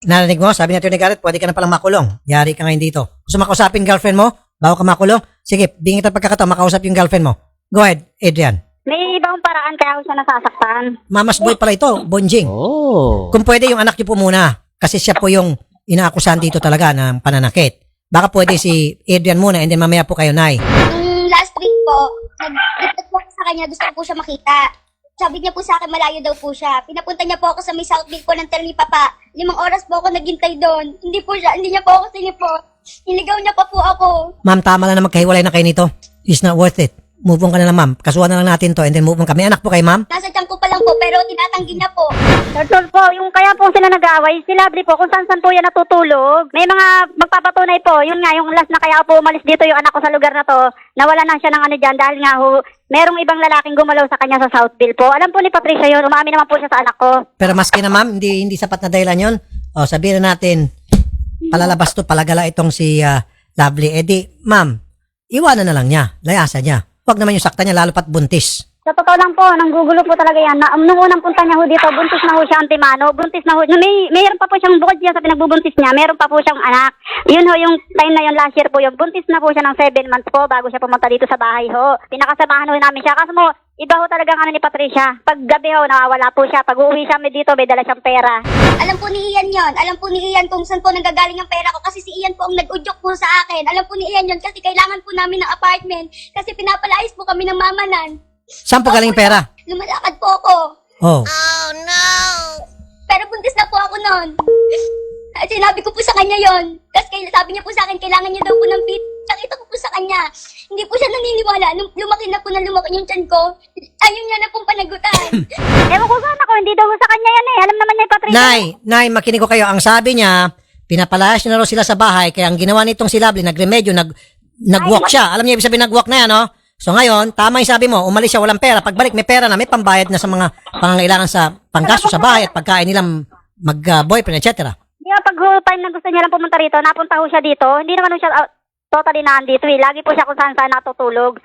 Narinig mo? Sabi ni Atty. Garrett, pwede ka na palang makulong. Yari ka ngayon dito. Gusto makausapin girlfriend mo? Bago ka makulong? Sige, bingit at pagkakataon, makausap yung girlfriend mo. Go ahead, Adrian. May ibang paraan kaya ako siya nasasaktan. Mamas boy pala ito, Bonjing. Oh. Kung pwede yung anak niyo po muna. Kasi siya po yung inaakusahan dito talaga ng pananakit. Baka pwede si Adrian muna and then mamaya po kayo, Nay. Last week po, nag-report po ako sa kanya, gusto ko po siya makita. Sabi niya po sa akin, malayo daw po siya. Pinapunta niya po ako sa may Southgate po ng Tel ni Papa. 5 oras po ako naghintay doon. Hindi niya po ako sinipot. Niligaw niya pa po ako. Ma'am, tama lang na magkahiwalay na kayo nito. It's not worth it. Move on ka na lang, ma'am. Kasuhan na lang natin to and then move on kami. Anak po kayo, ma'am? Nasa tiyan ko pa lang po, pero tinatanggi niya po. Sir Tol po, yung kaya po sila nag-away, si Lovely po, kung saan po yan natutulog. May mga magpapatunay po. Yun nga, yung last na kaya po umalis dito yung anak ko sa lugar na to, nawala na siya ng ano dyan dahil nga merong ibang lalaking gumalaw sa kanya sa Southville po. Alam po ni Patricia yun, umamin naman po siya sa anak ko. Pero maski na, ma'am, hindi sapat na dahilan yun. O, sabihin na natin, palalabas to, palagala itong si Lovely. Eh di, ma'am, iwanan na lang niya. Layasan niya. Huwag naman yung sakta niya, lalo pat buntis. Sa totoo lang po, nanggugulo po talaga yan. Nung unang punta niya ho dito, buntis na ho siya antimano. Buntis na ho. Mayroon pa po siyang bukod siya sa pinagbubuntis niya. Meron pa po siyang anak. Yun ho, yung time na yun last year po yun. Buntis na po siya ng 7 months po bago siya pumunta dito sa bahay ho. Pinakasamahan ho namin siya. Kaso mo, iba ho talagang ano ni Patricia. Pag gabi ho, nawawala po siya. Pag uuwi siya dito, may dala siyang pera. Alam po ni Ian yon. Alam po ni Ian kung saan po nanggagaling ang pera ko kasi si Ian po ang nag-udyok po sa akin. Alam po ni Ian yon kasi kailangan po namin ng apartment kasi pinapalayas po kami ng mamanan. Saan po galing pera? Lumalakad po ako. Oh. Pero buntis na po ako noon. At sinabi ko po sa kanya yon. Kasi sabi niya po sa akin, kailangan niya daw po ng pit. Nakita ko po sa kanya. Hindi po siya naniniwala. Nung lumaki na po yung tiyan ko, ayun niya na pong panagutan. Ewan ko sana ko, hindi daw ho sa kanya yan eh. Alam naman niya Patricia. Nay, makinig ko kayo. Ang sabi niya, pinapalayas niya na raw sila sa bahay, kaya ang ginawa nitong si Lovely, nagremedyo, nag-walk siya. Alam niya ibig sabihin nag-walk na yan, no? So ngayon, tama yung sabi mo, umalis siya, walang pera. Pagbalik, may pera na, may pambayad na sa mga pangangailangan sa panggasto sa bahay at pagkain nilang mag-boyfriend, etc. Di ba pag time na gusto niya lang pumunta rito, napunta ho siya dito, hindi naman ho siya totally nandito eh. Lagi po siya kung saan natutulog.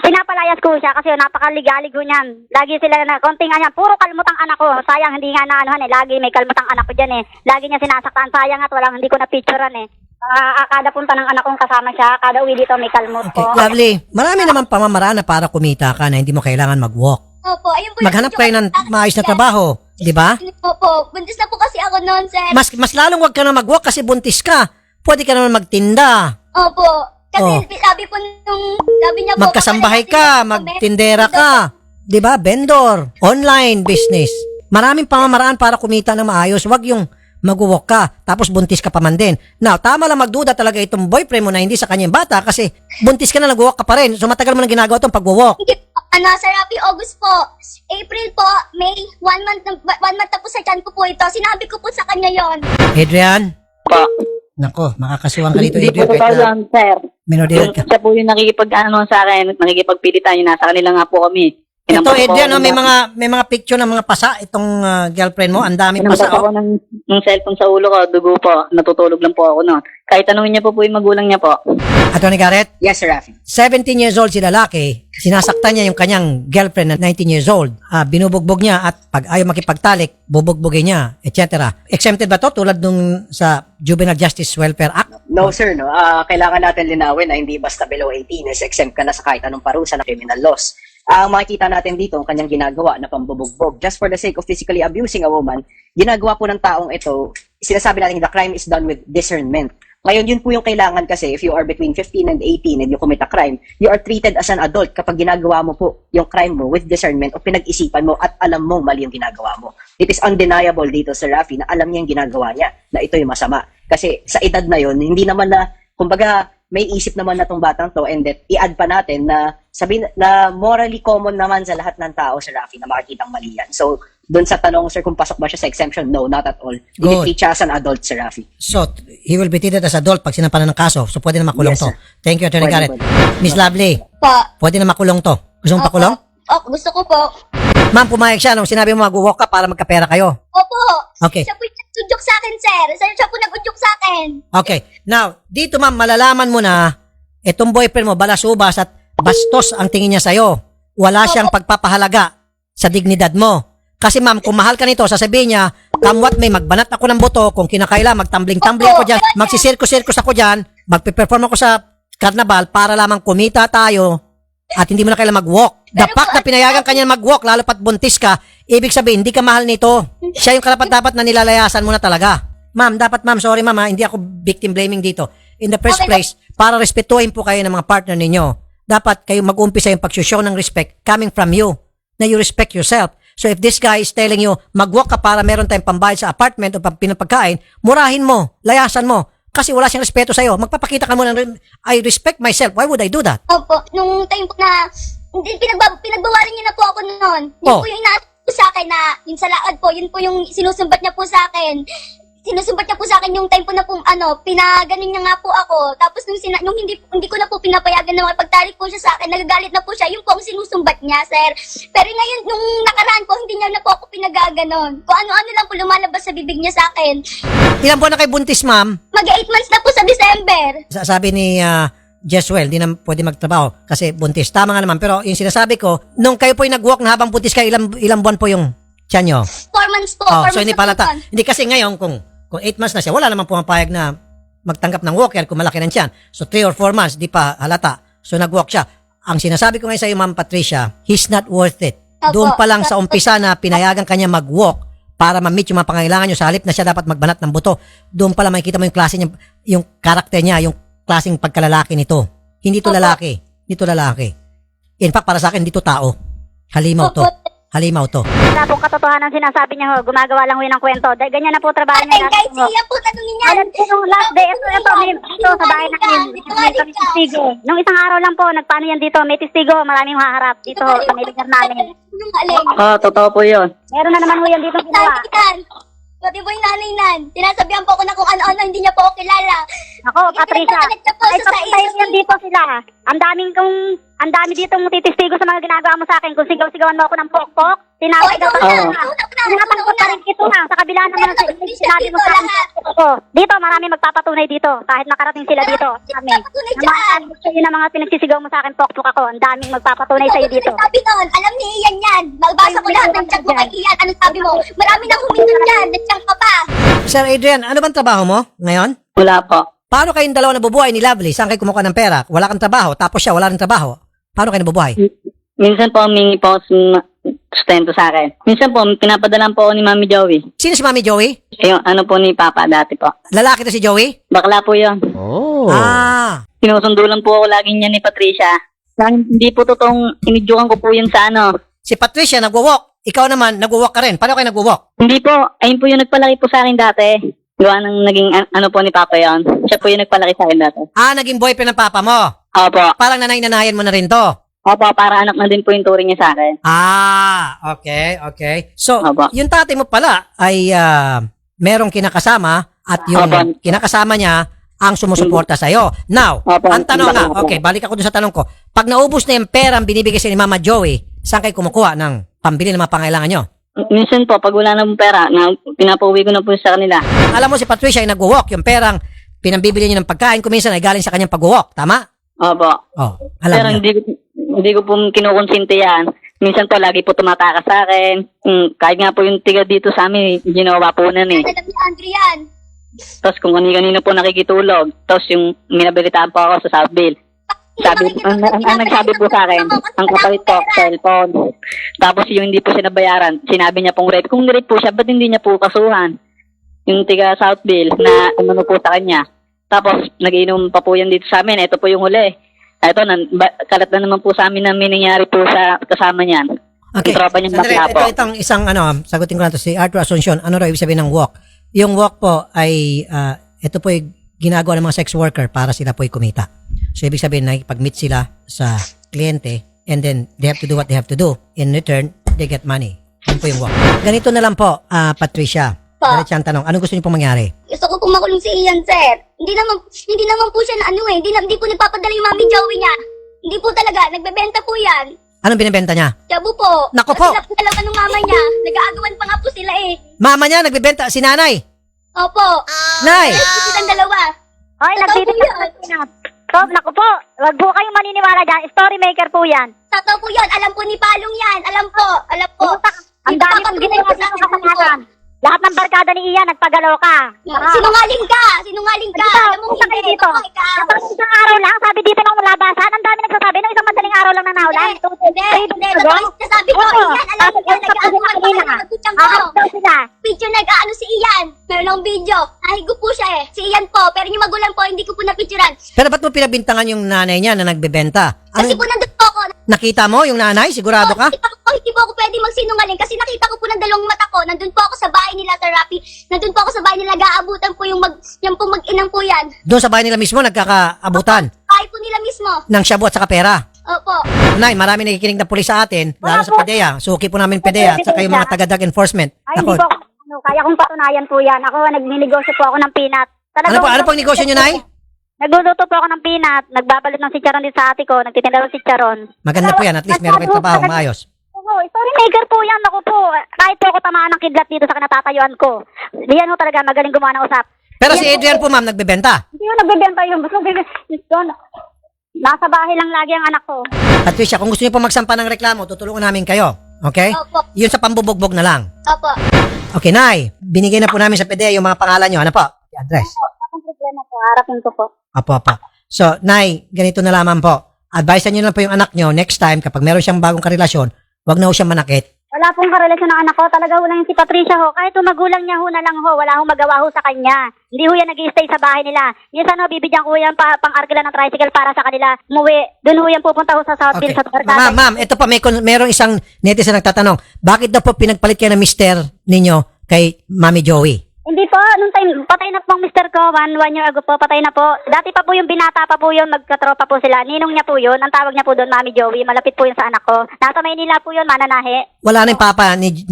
Pinapalayas ko siya kasi napakaligalig ho niyan. Lagi sila na, konting nga puro kalmutang anak ko. Sayang, hindi nga na anuhan eh. Lagi may kalmutang anak ko dyan eh. Lagi niya sinasaktan. Sayang at walang, hindi ko na-picturean eh. Kada punta ng anak kong kasama siya, kada uwi dito may kalmot Okay, ko. Lovely. Marami naman pamamaraan na para kumita ka na hindi mo kailangan mag-walk. Opo, ayun po. yung Maghanap udyok kayo ng sa akin. maayos na trabaho, di ba? Opo, buntis na po kasi ako noon, sir. Mas lalong wag ka na mag-walk kasi buntis ka. Pwede ka naman magtinda. Opo. Kasi Oh. sabi po sabi niya po. Magkasambahay baka ka, natin magtindera ka. Di ba? Vendor, online business. Maraming pamamaraan para kumita ng maayos. Wag yung mag-walk ka, tapos buntis ka pa man din. Now, tama lang magduda talaga itong boyfriend mo na hindi sa kanya yung bata kasi buntis ka na, nag-walk ka pa rin. So, matagal mo nang ginagawa itong pag-walk. Hindi po. Sa Rapi, August po. April po, May, 1 month na po sa tiyan ko po ito. Sinabi ko po sa kanya yon. Adrian? Pa. Nako, makakasuhan ka dito, Hindi po Adrian. totoo Kahit na yan, sir. minor de edad ka. Siya po yung sa akin, nakikipagpilitan yun. Nasa kanila nga po kami. Ito, Pinampas Adrian, ko- may mga picture ng mga pasa itong girlfriend mo. Ang daming Pinampas pasa. ako ng cellphone sa ulo ko, dugo po. Natutulog lang po ako noon. Kahit tanungin niya po yung magulang niya po. Attorney Garrett? Yes, Sir Rafi. 17 years old si lalaki, sinasaktan niya yung kanyang girlfriend na 19 years old. Binubugbog niya at pag ayaw makipagtalik, bubugbogin niya, etc. Exempted ba to tulad nung sa Juvenile Justice Welfare Act? No, sir. No. Kailangan natin linawin na hindi basta below 18 is exempt ka na sa kahit anong parusa ng criminal laws. Ang makikita natin dito, ang kanyang ginagawa na pambubugbog. Just for the sake of physically abusing a woman, ginagawa po ng taong ito, sinasabi natin the crime is done with discernment. Ngayon, yun po yung kailangan kasi if you are between 15 and 18 and you commit a crime, you are treated as an adult kapag ginagawa mo po yung crime mo with discernment o pinag-isipan mo at alam mong mali yung ginagawa mo. It is undeniable dito, Sir Rafi, na alam niya yung ginagawa niya, na ito yung masama. Kasi sa edad na yun, hindi naman na, kumbaga, may isip naman na tong batang to and that i-add pa natin na sabihin na morally common naman sa lahat ng tao, Sir Rafi, na makikitang mali yan. So, doon sa tanong, sir, kung pasok ba siya sa exemption, no, not at all. Good. Hindi siya as an adult, Sir Rafi. So, he will be treated as adult pag sinampanan ng kaso. So, pwede na makulong Yes, to. sir. Thank you, Attorney Pwede, Garrett. pwede. Miss Lovely, Po. pwede na makulong to. Gusto mong pakulong? Opo, gusto ko po. Ma'am, pumayag siya nung sinabi mo mag-walk ka para magkapera kayo. Opo. Okay. Siya po yung nag-udyok sa akin, sir. Siya po nag-udyok sa akin. Okay. Now, dito ma'am, malalaman mo na itong boyfriend mo, balasubas at bastos ang tingin niya sa'yo. Wala siyang pagpapahalaga sa dignidad mo. Kasi ma'am, kung mahal ka nito, sasabihin niya, kamwat may magbanat ako ng buto, kung kinakaila, magtumbling-tumbling ako dyan, magsisirkus-sirkus ako dyan, magpe-perform ako sa carnival para lamang kumita tayo at hindi mo na kailangan mag-walk. The fact na pinayagan ka niya mag-walk, lalo pat buntis ka, ibig sabihin, hindi ka mahal nito. Siya yung karapat-dapat na nilalayasan mo na talaga. Ma'am, sorry ma'am, hindi ako victim blaming dito. In the first place, para respetuhin po kayo ng mga partner ninyo, dapat kayo mag-umpisa yung pag-show ng respect coming from you, na you respect yourself. So if this guy is telling you, mag-walk ka para meron tayong pambayad sa apartment o pinapagkain, murahin mo, layasan mo. Kasi wala siyang respeto sa'yo. Magpapakita ka mo ng, I respect myself. Why would I do that? Opo, nung time po na, hindi, pinagbawalan niya na po ako noon. Yun po yung inaasal po sa akin na, yung sa laad po, yun po yung sinusumbat niya po sa akin. Sinusumbat niya po sa akin yung time po na po, pinaganin niya nga po ako. Tapos nung hindi ko na po pinapayagan na makipagtalik po siya sa akin, nagagalit na po siya, yung po ang sinusumbat niya, sir. Pero ngayon, nung nakaraan po, hindi niya na po ako pinagaganon. Kung ano-ano lang po lumalabas sa bibig niya sa akin. Ilan buwan na kayo buntis, ma'am? Mag 8 months na po sa December. Sabi ni Jeswell, di na pwede magtrabaho kasi buntis. Tama nga naman. Pero yung sinasabi ko, nung kayo po yung nag-walk na habang buntis kayo, ilang buwan po yung tiyan nyo? 4 months po. Oh, 4 so months hindi na po palata. yun. Hindi kasi ngayon, kung 8 months na siya, wala naman pumapayag na magtanggap ng walker kung malaki ng tiyan. So 3 or 4 months, di pa halata. So nag-walk siya. Ang sinasabi ko ngayon sa iyo, Ma'am Patricia, he's not worth it. Doon pa lang sa umpisa na pinayagan kanya mag-walk para ma-meet yung mga pangailangan nyo sa halip na siya dapat magbanat ng buto. Doon pa lang makikita mo yung klase niya, yung karakter niya, yung klaseng pagkalalaki nito. Hindi to lalaki. Hindi to lalaki. In fact, para sa akin, hindi to tao. Halimaw to. Halimaw to. Wala pong katotohanan sinasabi niya ho, gumagawa lang ho ng kwento. Ganyan na po trabaho niya. Guys, siya po tanungin niya. Alam po nung last day, ito sa bahay namin. May testigo. Nung isang araw lang po, nagpaano yan dito, may testigo, maraming haharap dito sa niligar namin. Nung alin. Totoo po yun. Meron na naman ho yan dito ginawa. Pati po yung nanay nan. Tinasabihan po ako na kung ano-ano, hindi niya po ako kilala. Ako, Patricia, ay papuntahin yan dito sila. Ang dami dito mong titistigo sa mga ginagawa mo sa akin. Kung sigaw-sigawan mo ako ng pok-pok, tinawag ka pa. Tinatang ko pa rin ito na. Sa kabila naman ang sinabi mo sa akin. Dito, marami magpapatunay dito. Kahit nakarating sila dito. Kami. Yung mga pinagsisigaw mo sa akin, pok-pok ako. Ang daming magpapatunay sa'yo dito. Sabi noon, alam ni Ian yan. Magbasa ko lahat ng chat mo kay Ian. Anong sabi mo? Marami nang huminto dyan. Natsang ka pa. Sir Adrian, ano bang trabaho mo ngayon? Wala po. Paano kayong dalawa nabubuhay ni Lovely? Saan kayo kumukuha ng pera? Wala kang trabaho, tapos siya wala rin trabaho. Paano kayo nabubuhay? Minsan po, humingi po sustento sa akin. Minsan po, pinapadalan po ako ni Mami Joey. Sino si Mami Joey? Yung ano po ni Papa dati po. Lalaki to si Joey? Bakla po yun. Sinusundo lang po ako lagi niya ni Patricia. Hindi po totoong inidyukan ko po yun sa ano. Si Patricia nagwo-walk. Ikaw naman, nagwo-walk ka rin. Paano kayo nagwo-walk? Hindi po, ayun po yung nagpalaki po sa akin dati. Gawa ng naging ano po ni Papa yon. Siya po yung nagpalaki sa akin dati. Naging boyfriend ng papa mo. Opo. Parang nanay-nanayan mo na rin to. Opo, para anak na din po yung turing niya sa akin. Okay. So, Opo. yung tatay mo pala ay merong kinakasama at yung Opo. kinakasama niya ang sumusuporta sa'yo. Now, Opo. ang tanong nga, Opo. okay, balik ako dun sa tanong ko. Pag naubos na yung pera ang binibigay sa ni Mama Joey, saan kayo kumukuha ng pambili ng mga pangailangan nyo? Minsan po, pag wala na pong pera, pinapauwi ko na po sa kanila. Alam mo si Patricia ay nagwo-walk. Yung perang pinambibili niya ng pagkain, kuminsan ay galing sa kanyang pag-walk. Tama? Opo. Oh, alam Pero niya. hindi ko po kinukonsinti yan. Minsan po, lagi po tumataka sa akin. Kahit nga po yung tiga dito sa amin, ginawa po na eh. Alam ni Andrian. Tapos kung kanino po nakikitulog. Tapos yung minabilitaan po ako sa Southville. Ang nagsabi po sa akin, ang kapalit po, cellphone. Tapos yung hindi po siya nabayaran, sinabi niya pong rape. Kung rape po siya, ba't hindi niya po kasuhan? Yung tiga Southville na umano po sa kanya. Tapos nag-inom pa po yan dito sa amin. Ito po yung huli. Ito, kalat na naman po sa amin na may nangyari po sa kasama niyan. Okay. Yung tropa niyang Sandali, bakla po. itong isang sagutin ko na to si Arthur Asuncion. Ano raw ibig sabihin ng walk? Yung walk po ay ito po yung ginagawa ng mga sex worker para sila po ay kumita. So ibig sabihin na pag-meet sila sa kliyente and then they have to do what they have to do. In return, they get money. Yun po yung walk. Ganito na lang po, Patricia. Diretso ang tanong, anong gusto niyo pong mangyari? Gusto ko pumakulong si Ian, sir. Hindi naman po siya na hindi po nagpapadala yung Mami Joey niya. Hindi po talaga, nagbebenta po yan. Anong binibenta niya? Shabu po. Naku po. Kasi dalawa ng mama niya. Nag-aagawan pa nga po sila eh. Mama niya nagbebenta, si nanay. Opo. Nay! Kasi silang dalawa. Hoy, nagtitinda. Naku po, wag po kayong maniniwala dyan. Story maker po yan. Totoo po yan. Alam po ni Palong yan. Alam po. Ang dami kong ginawa sa kasamahan. Lahat ng barkada ni Ian, nagpagaloka. Sinungaling ka! Sinungaling ka! Alam mo, Punta kayo hindi. dito. Babae ka. Tapos isang araw lang, sabi dito ng labasan, ang dami nagsasabi, no, isang madaling araw lang na naulan. Hindi. Totoo sabi ko, Ian, alam mo yan, nag-aanuhan pa kayo, nagkutsang ko. daw sila. Picture nag-aano si Ian. Meron akong video. Nahigo po siya eh. Si Ian po, pero yung magulang po, hindi ko po napicturean. Pero ba't mo pinabintangan yung nanay niya na nagbebenta? Kasi po nandun po ako. Nakita mo yung nanay? Sigurado ka? Hindi po ako pwede magsinungaling kasi nakita ko po ng dalawang mata ko. Nandun po ako sa bahay nila, Sir Rafi. Nandun po ako sa bahay nila, gaabutan po yung yan po mag-inang po yan. Doon sa bahay nila mismo, nagkakaabutan Bahay po nila mismo. ng shabu at saka pera. Opo. Nay, marami nakikinig na pulis sa atin, lalo sa PDEA. Suki po namin PDEA at saka yung mga taga-drug enforcement. Ay, hindi Ako, po. Kaya kong patunayan po yan. Ako, nagninegosyo po ako ng peanut. ano pang negosyo nyo, Nay? Nagluluto po ako ng peanut. Nagbabalot ng chicharon din sa ate ko. Nagtitinda ng chicharon. Maganda po yan, at least meron kayong trabaho, maayos. Oo, story maker po yan. Ako po. Kahit po ako tamaan ng kidlat dito sa kinatatayuan ko. Diyan ho talaga magaling gumawa ng usap. Pero si Adrian po, ma'am, nagbebenta. Hindi ko nagbebenta yun. Basta nasa bahay lang lagi ang anak ko. Patricia, kung gusto niyo po magsampa ng reklamo, tutulungan namin kayo. Okay? Opo. Yun sa pambubugbog na lang. Opo. Okay, Nay. Binigay na po namin sa PDEA yung mga pangalan nyo. Ano po? Address. Ang problema po, harapin ko po. Apo. So, Nay, ganito na lamang po. Advisean nyo lang po yung anak nyo next time kapag meron siyang bagong karelasyon, wag na ho siyang manakit. Wala pong karelasyon ng anak ko. Talaga ho lang yung si Patricia ho. Kahit yung magulang niya ho na lang ho. Wala hong magawa ho sa kanya. Hindi ho yan nag-i-stay sa bahay nila. Minsan ho, bibigyan ko yan pang-arkila ng tricycle para sa kanila. Umuwi. Doon ho yan pupunta ho sa Southville Okay. sa barkada. Ma'am, ito pa, merong isang netizen nagtatanong, bakit daw po pinagpalit kayo ng mister ninyo kay Mami Joey? Hindi po, nung time, patay na pong mister ko, one year ago po, patay na po. Dati pa po yung binata pa po yun, magkatropa po sila. Ninong niya po yun, ang tawag niya po doon, Mami Joey, malapit po yun sa anak ko. Nasa Maynila po yun, mananahe. Wala na yung papa ni 1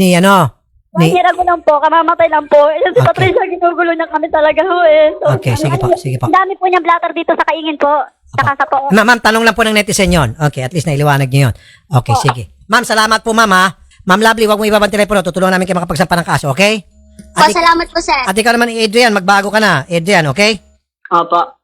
year ago lang po, kamamatay lang po. Yung si Okay. Patricia, ginugulo niya kami talaga ho eh. So, Okay, sige po. Ang dami po niyang blatter dito sa kaingin po. Saka sa po. Ma'am, tanong lang po ng netizen yon. Okay, at least nailiwanag niyo yun. Okay, sige. Ma'am, salamat po, ma'am, ha? Ma'am Lovely, wag mo ibabang telepono. Tutulungan namin kayo makapagsampa ng kaso, okay? Po, salamat po, sir. At ikaw naman, Adrian, magbago ka na. Adrian, okay? Opo.